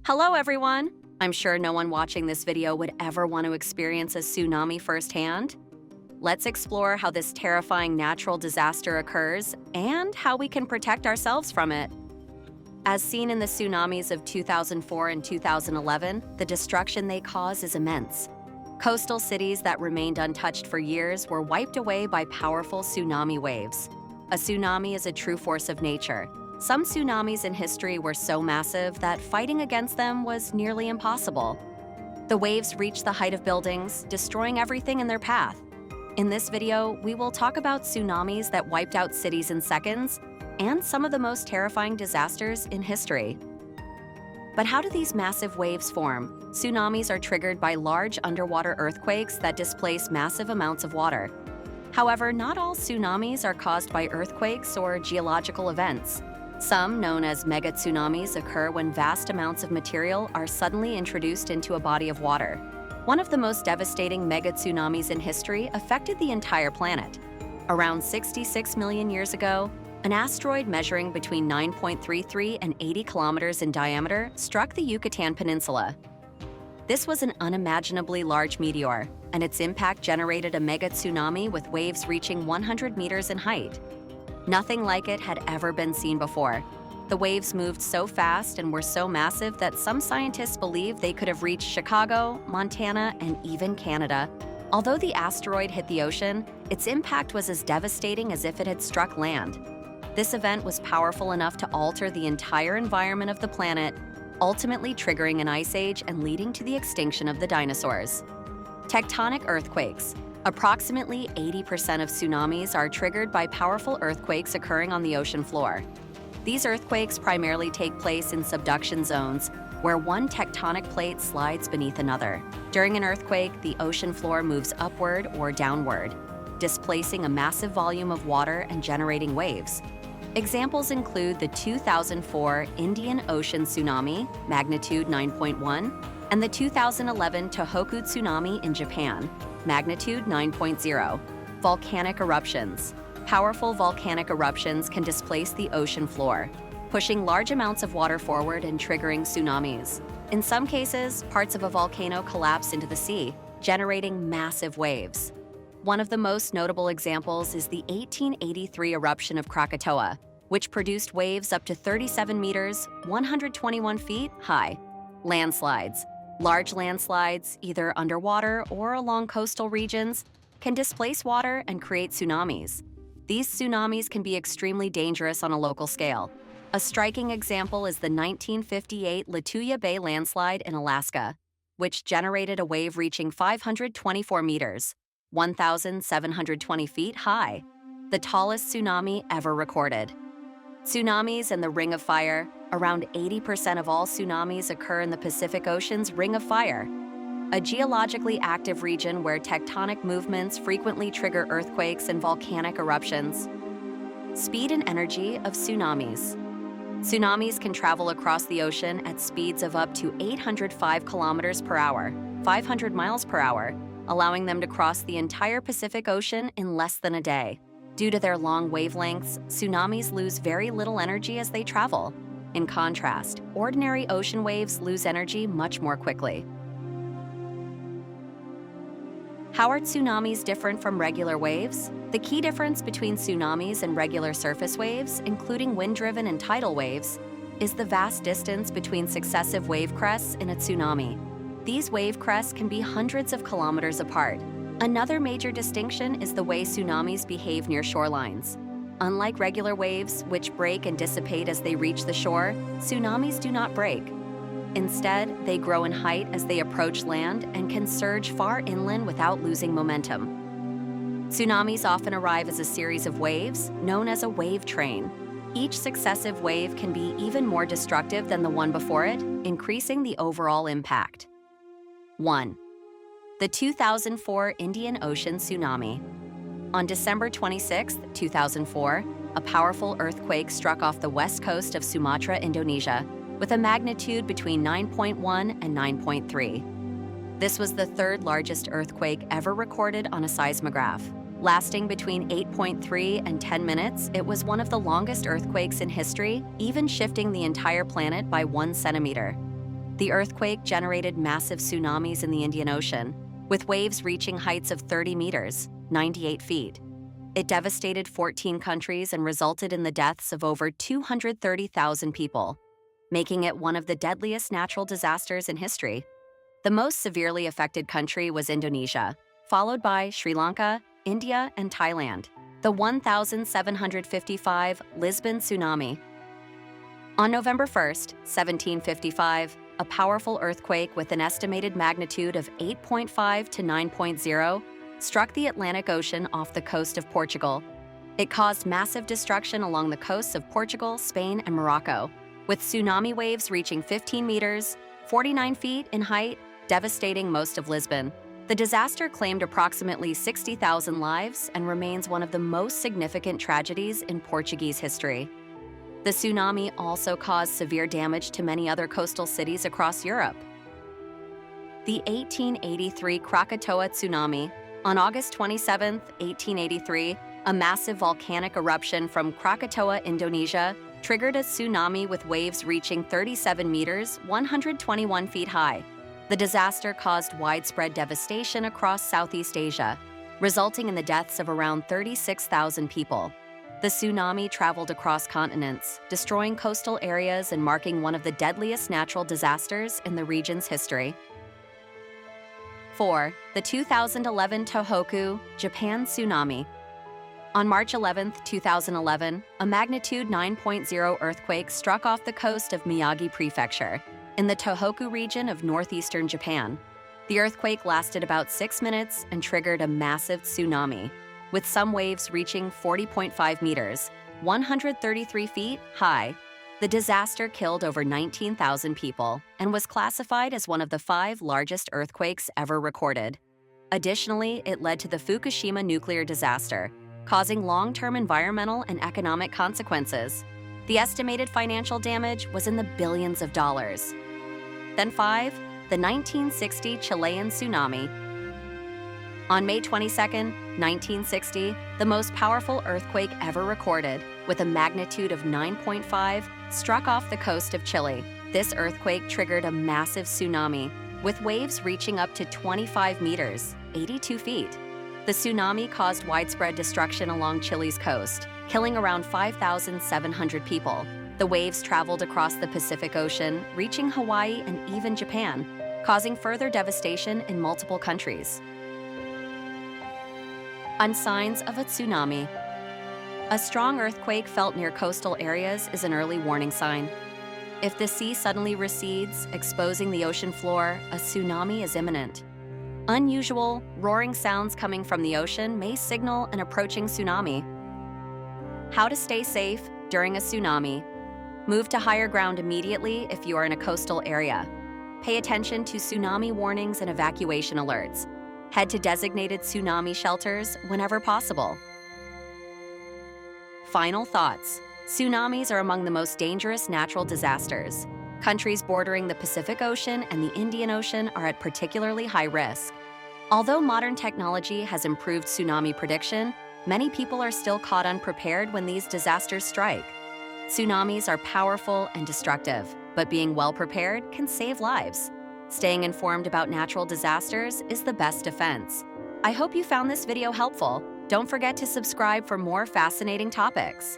Hello, everyone! I'm sure no one watching this video would ever want to experience a tsunami firsthand. Let's explore how this terrifying natural disaster occurs and how we can protect ourselves from it. As seen in the tsunamis of 2004 and 2011, the destruction they cause is immense. Coastal cities that remained untouched for years were wiped away by powerful tsunami waves. A tsunami is a true force of nature. Some tsunamis in history were so massive that fighting against them was nearly impossible. The waves reached the height of buildings, destroying everything in their path. In this video, we will talk about tsunamis that wiped out cities in seconds and some of the most terrifying disasters in history. But how do these massive waves form? Tsunamis are triggered by large underwater earthquakes that displace massive amounts of water. However, not all tsunamis are caused by earthquakes or geological events. Some, known as megatsunamis, occur when vast amounts of material are suddenly introduced into a body of water. One of the most devastating megatsunamis in history affected the entire planet. Around 66 million years ago, an asteroid measuring between 9.33 and 80 kilometers in diameter struck the Yucatan Peninsula. This was an unimaginably large meteor, and its impact generated a megatsunami with waves reaching 100 meters in height. Nothing like it had ever been seen before. The waves moved so fast and were so massive that some scientists believe they could have reached Chicago, Montana, and even Canada. Although the asteroid hit the ocean, its impact was as devastating as if it had struck land. This event was powerful enough to alter the entire environment of the planet, ultimately triggering an ice age and leading to the extinction of the dinosaurs. Tectonic earthquakes. Approximately 80% of tsunamis are triggered by powerful earthquakes occurring on the ocean floor. These earthquakes primarily take place in subduction zones, where one tectonic plate slides beneath another. During an earthquake, the ocean floor moves upward or downward, displacing a massive volume of water and generating waves. Examples include the 2004 Indian Ocean tsunami, magnitude 9.1, and the 2011 Tōhoku tsunami in Japan, magnitude 9.0. Volcanic eruptions. Powerful volcanic eruptions can displace the ocean floor, pushing large amounts of water forward and triggering tsunamis. In some cases, parts of a volcano collapse into the sea, generating massive waves. One of the most notable examples is the 1883 eruption of Krakatoa, which produced waves up to 37 meters, 121 feet high. Landslides. Large landslides, either underwater or along coastal regions, can displace water and create tsunamis. These tsunamis can be extremely dangerous on a local scale. A striking example is the 1958 Lituya Bay landslide in Alaska, which generated a wave reaching 524 meters, 1,720 feet high, the tallest tsunami ever recorded. Tsunamis and the Ring of Fire. Around 80% of all tsunamis occur in the Pacific Ocean's Ring of Fire, a geologically active region where tectonic movements frequently trigger earthquakes and volcanic eruptions. Speed and energy of tsunamis. Tsunamis can travel across the ocean at speeds of up to 805 kilometers per hour, 500 miles per hour, allowing them to cross the entire Pacific Ocean in less than a day. Due to their long wavelengths, tsunamis lose very little energy as they travel. In contrast, ordinary ocean waves lose energy much more quickly. How are tsunamis different from regular waves? The key difference between tsunamis and regular surface waves, including wind-driven and tidal waves, is the vast distance between successive wave crests in a tsunami. These wave crests can be hundreds of kilometers apart. Another major distinction is the way tsunamis behave near shorelines. Unlike regular waves, which break and dissipate as they reach the shore, tsunamis do not break. Instead, they grow in height as they approach land and can surge far inland without losing momentum. Tsunamis often arrive as a series of waves, known as a wave train. Each successive wave can be even more destructive than the one before it, increasing the overall impact. 1. The 2004 Indian Ocean tsunami. On December 26, 2004, a powerful earthquake struck off the west coast of Sumatra, Indonesia, with a magnitude between 9.1 and 9.3. This was the third largest earthquake ever recorded on a seismograph. Lasting between 8.3 and 10 minutes, it was one of the longest earthquakes in history, even shifting the entire planet by 1 centimeter. The earthquake generated massive tsunamis in the Indian Ocean, with waves reaching heights of 30 meters, 98 feet. It devastated 14 countries and resulted in the deaths of over 230,000 people, making it one of the deadliest natural disasters in history. The most severely affected country was Indonesia, followed by Sri Lanka, India, and Thailand. The 1755 Lisbon tsunami. On November 1st, 1755, a powerful earthquake with an estimated magnitude of 8.5 to 9.0 struck the Atlantic Ocean off the coast of Portugal. It caused massive destruction along the coasts of Portugal, Spain, and Morocco, with tsunami waves reaching 15 meters, 49 feet in height, devastating most of Lisbon. The disaster claimed approximately 60,000 lives and remains one of the most significant tragedies in Portuguese history. The tsunami also caused severe damage to many other coastal cities across Europe. The 1883 Krakatoa tsunami. On August 27, 1883, a massive volcanic eruption from Krakatoa, Indonesia, triggered a tsunami with waves reaching 37 meters, 121 feet high. The disaster caused widespread devastation across Southeast Asia, resulting in the deaths of around 36,000 people. The tsunami traveled across continents, destroying coastal areas and marking one of the deadliest natural disasters in the region's history. 4. The 2011 Tōhoku, Japan tsunami. On March 11, 2011, a magnitude 9.0 earthquake struck off the coast of Miyagi Prefecture, in the Tōhoku region of northeastern Japan. The earthquake lasted about 6 minutes and triggered a massive tsunami, with some waves reaching 40.5 meters, 133 feet high. The disaster killed over 19,000 people and was classified as one of the 5 largest earthquakes ever recorded. Additionally, it led to the Fukushima nuclear disaster, causing long-term environmental and economic consequences. The estimated financial damage was in the billions of dollars. Then 5. The 1960 Chilean tsunami. On May 22, 1960, the most powerful earthquake ever recorded, with a magnitude of 9.5, struck off the coast of Chile. This earthquake triggered a massive tsunami, with waves reaching up to 25 meters, 82 feet. The tsunami caused widespread destruction along Chile's coast, killing around 5,700 people. The waves traveled across the Pacific Ocean, reaching Hawaii and even Japan, causing further devastation in multiple countries. On signs of a tsunami. A strong earthquake felt near coastal areas is an early warning sign. If the sea suddenly recedes, exposing the ocean floor, a tsunami is imminent. Unusual, roaring sounds coming from the ocean may signal an approaching tsunami. How to stay safe during a tsunami. Move to higher ground immediately if you are in a coastal area. Pay attention to tsunami warnings and evacuation alerts. Head to designated tsunami shelters whenever possible. Final thoughts. Tsunamis are among the most dangerous natural disasters. Countries bordering the Pacific Ocean and the Indian Ocean are at particularly high risk. Although modern technology has improved tsunami prediction, many people are still caught unprepared when these disasters strike. Tsunamis are powerful and destructive, but being well prepared can save lives. Staying informed about natural disasters is the best defense. I hope you found this video helpful. Don't forget to subscribe for more fascinating topics.